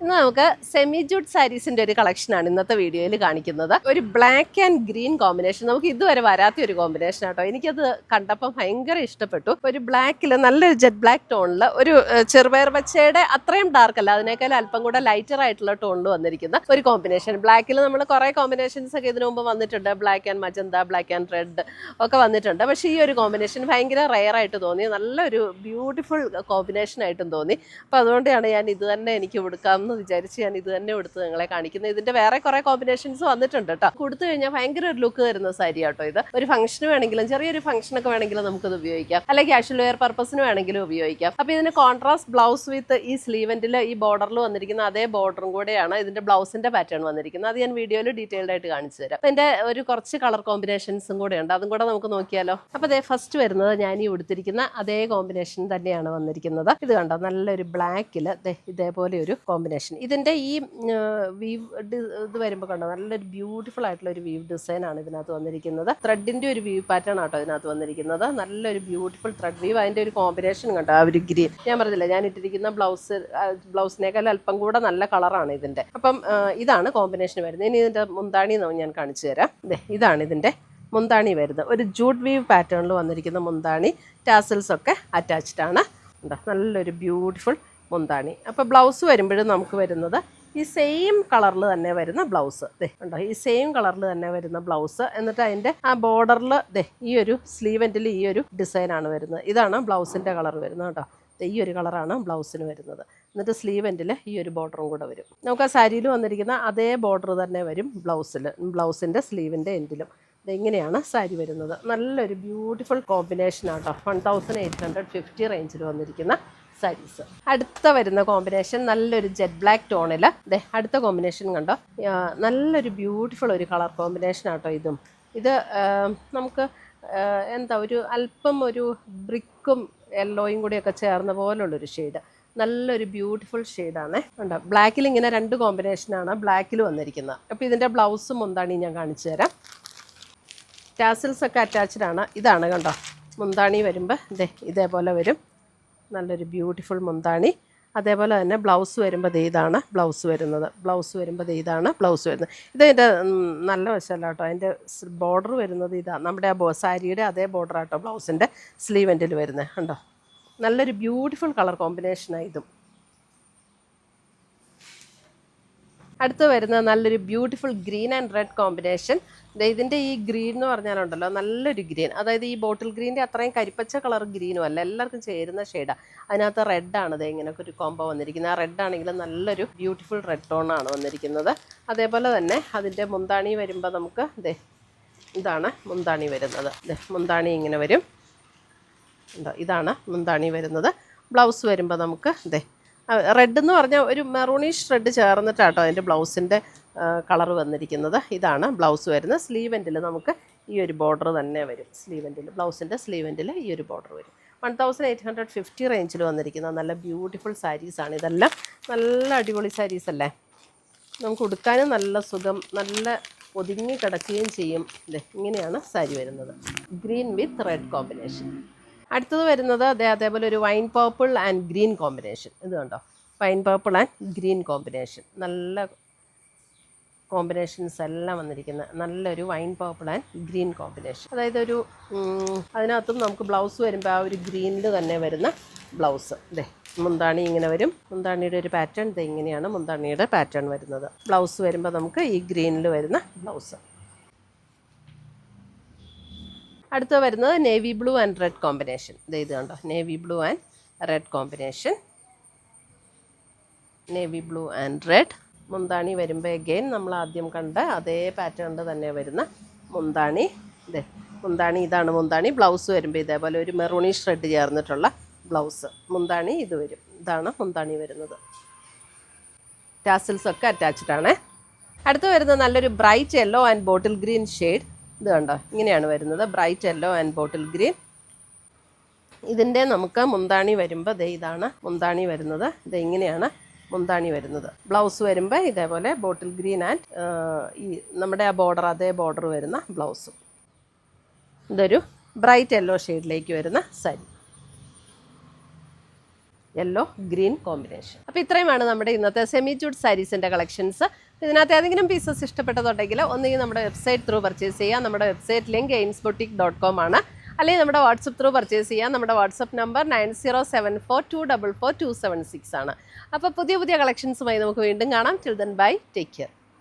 ഇന്ന് നമുക്ക് semi jute സാരീസിന്റെ ഒരു കളക്ഷനാണ് ഇന്നത്തെ വീഡിയോയിൽ കാണിക്കുന്നത്. ഒരു ബ്ലാക്ക് ആൻഡ് ഗ്രീൻ കോമ്പിനേഷൻ, നമുക്ക് ഇതുവരെ വരാത്ത ഒരു കോമ്പിനേഷൻ ആട്ടോ. എനിക്കത് കണ്ടപ്പോൾ ഭയങ്കര ഇഷ്ടപ്പെട്ടു. ഒരു ബ്ലാക്കിൽ നല്ലൊരു ജെറ്റ് ബ്ലാക്ക് ടോണിൽ ഒരു ചെറുപയർ പച്ചയുടെ അത്രയും ഡാർക്ക് അല്ല, അതിനേക്കാൾ അല്പം കൂടെ ലൈറ്റർ ആയിട്ടുള്ള ടോണിൽ വന്നിരിക്കുന്ന ഒരു കോമ്പിനേഷൻ. ബ്ലാക്കിൽ നമ്മൾ കുറേ കോമ്പിനേഷൻസ് ഒക്കെ ഇതിനു മുമ്പ് വന്നിട്ടുണ്ട്. Black and magenta, black and red ഒക്കെ വന്നിട്ടുണ്ട്. പക്ഷേ ഈ ഒരു കോമ്പിനേഷൻ ഭയങ്കര റെയർ ആയിട്ട് തോന്നി. നല്ലൊരു ബ്യൂട്ടിഫുൾ കോമ്പിനേഷൻ ആയിട്ടും തോന്നി. അപ്പോൾ അതുകൊണ്ടാണ് ഞാൻ ഇത് തന്നെ എനിക്ക് കൊടുക്കാം എന്ന് വിചാരിച്ച് ഞാൻ ഇത് തന്നെ എടുത്ത് നിങ്ങളെ കാണിക്കുന്നത്. ഇതിന്റെ വേറെ കുറെ കോമ്പിനേഷൻസ് വന്നിട്ടുണ്ട് കേട്ടോ. കൊടുത്തു കഴിഞ്ഞാൽ ഭയങ്കര ഒരു ലുക്ക് തരുന്ന സാരി കേട്ടോ. ഇത് ഒരു ഫംഗ്ഷന് വേണമെങ്കിലും ചെറിയൊരു ഫംഗ്ഷനൊക്കെ വേണമെങ്കിലും നമുക്കത് ഉപയോഗിക്കാം, അല്ലെങ്കിൽ കാഷ്വൽ വെയർ പർപ്പസിന് വേണമെങ്കിലും ഉപയോഗിക്കാം. അപ്പോൾ ഇതിന് കോൺട്രാസ്റ്റ് ബ്ലൗസ് വിത്ത് ഈ സ്ലീവെന്റിൽ ഈ ബോർഡറിൽ വന്നിരിക്കുന്ന അതേ ബോർഡറും കൂടെയാണ് ഇതിന്റെ ബ്ലൗസിന്റെ പാറ്റേൺ വന്നിരിക്കുന്നത്. അത് ഞാൻ വീഡിയോയിൽ ഡീറ്റെയിൽഡ് ആയിട്ട് കാണിച്ചു തരാം. അപ്പോൾ ഇതിന്റെ ഒരു കുറച്ച് കളർ കോമ്പിനേഷൻസും കൂടെ ഉണ്ട്, അതും കൂടെ നമുക്ക് നോക്കിയാലോ. അപ്പോൾ അതേ ഫസ്റ്റ് വരുന്നത് ഞാൻ ഈ ഉടുത്തിരിക്കുന്ന അതേ കോമ്പിനേഷൻ തന്നെയാണ് വന്നിരിക്കുന്നത്. ഇത് കണ്ടോ, നല്ലൊരു ബ്ലാക്കിൽ ഇതേപോലെ ഒരു കോമ്പിനേഷൻ. ഇതിന്റെ ഈ വീവ് ഇത് വരുമ്പോൾ കണ്ടോ, നല്ലൊരു ബ്യൂട്ടിഫുൾ ആയിട്ടുള്ള ഒരു വീവ് ഡിസൈൻ ആണ് ഇതിനകത്ത് വന്നേക്കുന്നത്. ത്രെഡിന്റെ ഒരു വീവ് പാറ്റേൺ ആട്ടോ ഇതിനകത്ത് വന്നിരിക്കുന്നത്. നല്ലൊരു ബ്യൂട്ടിഫുൾ ത്രെഡ് വീവ്. അതിന്റെ ഒരു കോമ്പിനേഷൻ കണ്ടോ, ആ ഒരു ഗ്രീൻ. ഞാൻ പറഞ്ഞില്ല, ഞാൻ ഇട്ടിരിക്കുന്ന ബ്ലൗസിനേക്കാൾ അല്പം കൂടെ നല്ല കളറാണ് ഇതിന്റെ. അപ്പം ഇതാണ് കോമ്പിനേഷൻ വരുന്നത്. ഇനി ഇതിന്റെ മുന്താണി ഞാൻ കാണിച്ചു തരാം. ഇതാണ് ഇതിന്റെ മുന്താണി വരുന്നത്. ഒരു ജൂട്ട് വീവ് പാറ്റേണിൽ വന്നിരിക്കുന്ന മുന്താണി. ടാസൽസ് ഒക്കെ അറ്റാച്ച്ഡ് ആണ്. നല്ലൊരു ബ്യൂട്ടിഫുൾ മുന്താണി. അപ്പോൾ ബ്ലൗസ് വരുമ്പോഴും നമുക്ക് വരുന്നത് ഈ സെയിം കളറിൽ തന്നെ വരുന്ന ബ്ലൗസ്. ഉണ്ടോ, ഈ സെയിം കളറിൽ തന്നെ വരുന്ന ബ്ലൗസ്. എന്നിട്ട് അതിൻ്റെ ആ ബോർഡറിൽ ഈ ഒരു സ്ലീവെൻറ്റിൽ ഈ ഒരു ഡിസൈനാണ് വരുന്നത്. ഇതാണ് ബ്ലൗസിൻ്റെ കളർ വരുന്നത് കേട്ടോ. ഈ ഒരു കളറാണ് ബ്ലൗസിന് വരുന്നത്. എന്നിട്ട് സ്ലീവെൻറ്റിൽ ഈ ഒരു ബോർഡറും കൂടെ വരും. നമുക്ക് ആ സാരിയിൽ വന്നിരിക്കുന്ന അതേ ബോർഡർ തന്നെ വരും ബ്ലൗസിൻ്റെ സ്ലീവിൻ്റെ എൻഡിലും. ഇങ്ങനെയാണ് സാരി വരുന്നത്. നല്ലൊരു ബ്യൂട്ടിഫുൾ കോമ്പിനേഷൻ ആട്ടോ. 1850 റേഞ്ചിൽ വന്നിരിക്കുന്ന സാരീസ്. അടുത്ത വരുന്ന കോമ്പിനേഷൻ നല്ലൊരു ജെറ്റ് ബ്ലാക്ക് ടോണിൽ. അടുത്ത കോമ്പിനേഷൻ കണ്ടോ, നല്ലൊരു ബ്യൂട്ടിഫുൾ ഒരു കളർ കോമ്പിനേഷൻ ആട്ടോ ഇതും. ഇത് നമുക്ക് എന്താ ഒരു അല്പം ഒരു ബ്രിക്കും യെല്ലോയും കൂടിയൊക്കെ ചേർന്ന പോലുള്ളൊരു ഷെയ്ഡ്. നല്ലൊരു ബ്യൂട്ടിഫുൾ ഷെയ്ഡാണ്. ഉണ്ടോ, ബ്ലാക്കിൽ ഇങ്ങനെ രണ്ട് കോമ്പിനേഷനാണ് ബ്ലാക്കിൽ വന്നിരിക്കുന്നത്. അപ്പോൾ ഇതിൻ്റെ ബ്ലൗസും മുന്താണി ഞാൻ കാണിച്ചു തരാം. ടാസൽസ് ഒക്കെ അറ്റാച്ച്ഡ് ആണ്. ഇതാണ് കണ്ടോ മുന്താണി വരുമ്പോൾ ഇതേപോലെ വരും. നല്ലൊരു ബ്യൂട്ടിഫുൾ മുന്താണി. അതേപോലെ തന്നെ ബ്ലൗസ് വരുമ്പോൾ ഇതാണ് ബ്ലൗസ് വരുന്നത്. ഇതാണ് ബ്ലൗസ് വരുന്നത്. ഇതിൻ്റെ നല്ല വശമല്ല കേട്ടോ. അതിൻ്റെ ബോർഡർ വരുന്നത് ഇതാണ്, നമ്മുടെ ആ സാരിയുടെ അതേ ബോർഡർ ആട്ടോ ബ്ലൗസിൻ്റെ സ്ലീവെൻറ്റിൽ വരുന്നത്. കണ്ടോ, നല്ലൊരു ബ്യൂട്ടിഫുൾ കളർ കോമ്പിനേഷനാണ് ഇതും. അടുത്ത് വരുന്നത് നല്ലൊരു beautiful green and red combination. ഇതിൻ്റെ ഈ ഗ്രീൻ എന്ന് പറഞ്ഞാലുണ്ടല്ലോ, നല്ലൊരു ഗ്രീൻ. അതായത് ഈ ബോട്ടിൽ ഗ്രീൻ്റെ അത്രയും കരിപ്പച്ച കളർ ഗ്രീനും അല്ല, എല്ലാവർക്കും ചേരുന്ന ഷെയ്ഡാണ്. അതിനകത്ത് റെഡാണ് ഇങ്ങനെയൊക്കെ ഒരു കോംബോ വന്നിരിക്കുന്നത്. ആ റെഡ് ആണെങ്കിലും നല്ലൊരു ബ്യൂട്ടിഫുൾ റെഡ് ടോണാണ് വന്നിരിക്കുന്നത്. അതേപോലെ തന്നെ അതിൻ്റെ മുന്താണി വരുമ്പോൾ നമുക്ക് ഇതാണ് മുന്താണി വരുന്നത്. മുന്താണി ഇങ്ങനെ വരും. ഇതാണ് മുന്താണി വരുന്നത്. ബ്ലൗസ് വരുമ്പോൾ നമുക്ക് റെഡ് എന്ന് പറഞ്ഞാൽ ഒരു മെറൂണിഷ് റെഡ് ചേർന്നിട്ടാട്ടോ അതിൻ്റെ ബ്ലൗസിൻ്റെ കളർ വന്നിരിക്കുന്നത്. ഇതാണ് ബ്ലൗസ് വരുന്നത്. സ്ലീവെൻറ്റിൽ നമുക്ക് ഈ ഒരു ബോർഡർ തന്നെ വരും. ബ്ലൗസിൻ്റെ സ്ലീവെൻറ്റിൽ ഈ ഒരു ബോർഡർ വരും. 1850 റേഞ്ചിൽ വന്നിരിക്കുന്ന നല്ല ബ്യൂട്ടിഫുൾ സാരീസാണ് ഇതെല്ലാം. നല്ല അടിപൊളി സാരീസ് അല്ലേ. നമുക്ക് ഉടുക്കാനും നല്ല സുഖം, നല്ല ഒതുങ്ങി കിടക്കുകയും ചെയ്യും. ഇങ്ങനെയാണ് സാരി വരുന്നത്. Green with red combination. അടുത്തത് വരുന്നത് അതേപോലെ ഒരു wine purple and green combination. ഇത് കണ്ടോ, wine purple and green combination. നല്ല കോമ്പിനേഷൻസ് എല്ലാം വന്നിരിക്കുന്നത്. നല്ലൊരു wine purple and green combination. അതായത് ഒരു അതിനകത്തും നമുക്ക് ബ്ലൗസ് വരുമ്പോൾ ആ ഒരു ഗ്രീനിൽ തന്നെ വരുന്ന ബ്ലൗസ്. മുന്താണി ഇങ്ങനെ വരും. മുന്താണിയുടെ ഒരു പാറ്റേൺ ഇങ്ങനെയാണ് മുന്താണിയുടെ പാറ്റേൺ വരുന്നത്. ബ്ലൗസ് വരുമ്പോൾ നമുക്ക് ഈ ഗ്രീനിൽ വരുന്ന ബ്ലൗസ്. അടുത്ത് വരുന്നത് navy blue and red combination. ഇത് കണ്ടോ, navy blue and red combination. Navy blue and red. മുന്താണി വരുമ്പോൾ എഗെയിൻ നമ്മൾ ആദ്യം കണ്ട അതേ പാറ്റേണിൽ തന്നെ വരുന്ന മുന്താണി. മുന്താണി ഇതാണ് മുന്താണി. ബ്ലൗസ് വരുമ്പോൾ ഇതേപോലെ ഒരു മെറൂണിഷ് റെഡ് ചേർന്നിട്ടുള്ള ബ്ലൗസ്. മുന്താണി ഇത് വരും. ഇതാണ് മുന്താണി വരുന്നത്. ടാസൽസ് ഒക്കെ അറ്റാച്ച്ഡ് ആണ്. അടുത്ത് വരുന്നത് നല്ലൊരു bright yellow and bottle green shade. ഇത് കണ്ടോ, ഇങ്ങനെയാണ് വരുന്നത്. Bright yellow and bottle green. ഇതിൻ്റെ നമുക്ക് മുന്താണി വരുമ്പോൾ ഇതാണ് മുന്താണി വരുന്നത്. ഇങ്ങനെയാണ് മുന്താണി വരുന്നത്. ബ്ലൗസ് വരുമ്പോൾ ഇതേപോലെ ബോട്ടിൽ ഗ്രീൻ ആൻഡ് ഈ നമ്മുടെ ആ ബോർഡർ അതേ ബോർഡർ വരുന്ന ബ്ലൗസും. ഇതൊരു ബ്രൈറ്റ് യെല്ലോ ഷെയ്ഡിലേക്ക് വരുന്ന സാരി. Yellow green combination. അപ്പോൾ ഇത്രയുമാണ് നമ്മുടെ ഇന്നത്തെ സെമി ജൂട്ട് സാരീസിൻ്റെ കളക്ഷൻസ്. ഇതിനകത്ത് ഏതെങ്കിലും പീസസ് ഇഷ്ടപ്പെട്ടതുണ്ടെങ്കിൽ ഒന്നുകിൽ നമ്മുടെ വെബ്സൈറ്റ് ത്രൂ പർച്ചേസ് ചെയ്യാം. നമ്മുടെ വെബ്സൈറ്റ് ലിങ്ക് ainsboutique.com ആണ്. അല്ലെങ്കിൽ നമ്മുടെ വാട്സപ്പ് ത്രൂ പർച്ചേസ് ചെയ്യാം. നമ്മുടെ വാട്സപ്പ് നമ്പർ 9074244276 ആണ്. അപ്പോൾ പുതിയ കളക്ഷൻസുമായി നമുക്ക് വീണ്ടും കാണാം. Till then bye, take care.